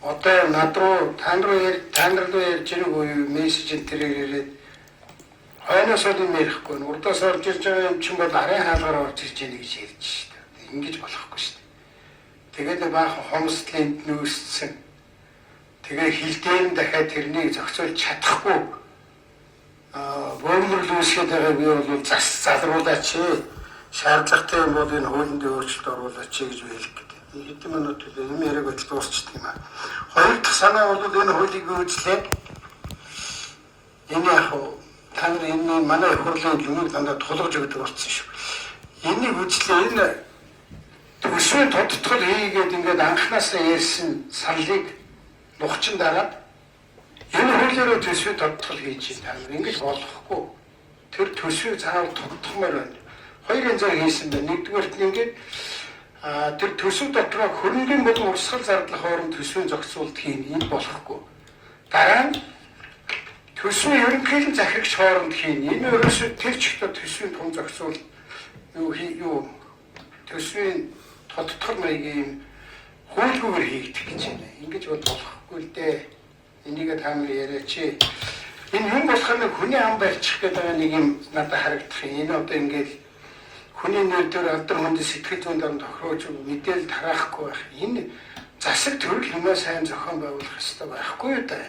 одоо над руу та нар руу ярьж ирэх үе мессежэн тэрээр ирээд хойноос бол юм ярихгүй нь урдаас орж ирж байгаа юм чинь бол арын хаалгаар орж ирж яах гэж ярьж шүү дээ. Ингэж болохгүй шүү дээ. Тэгээд баахан хомсдлын нүүссэн. Тэгээ хилдээр нь дахиад тэрнийг зохицуулж чадахгүй бөмбөрл үүсгээд байгаа би бол залруулаач шаардлагатай юм бол энэ хуулинд өөрчлөлт оруулаач гэж хэлэх гэдэг. Хэдэн минут юм яриаг бодол дуусчихдээ юм аа. Хоёр дахь санаа бол энэ хуулийг үүслээд энэ яг та нар энэ манай хурлын юмыг дандаа тулгаж өгдөг болсон шүү. Энийг үүслээ энэ төсвийн тодтгол хийгээд ингээд анханасаа ярьсан саналыг нухчин дараад энэ хуулиараа төсвийн тодтгол хийж байна. Ингэж болохгүй. Тэр төсвийг заавал тодтгомоор байна. Хоёр янзаар хийсэн байна. Нэгдүгээрт нь ингээд тэр төсөв дотроо хөрөнгөний болон урсгал зардал хооронд төсвийн зохицуулт хийн энэ болохгүй. Дараа нь төсвийн ерөнхийлөн захирагч хооронд хийн. Энэ ерөөсөө тэр чигтээ төсвийн том зохицуул юу төсвийн тодтгол маягийн хуулгүйгээр хийгдэх гэж байна. Ингэж бол болохгүй л дээ. Энийг та нар яриач. Энэ юм болохоор нэг хүний ам барьчих гэдэг нэг юм надад харагдах. Энэ одоо ингээд хүний нэр дээр алдар хүнд сэтгэл зүйн дарамт тохируулж мэдээлэл тараахгүй байх. Энэ засаг төрөл юмаа сайн зохион байгуулах хэрэгтэй байхгүй юу та.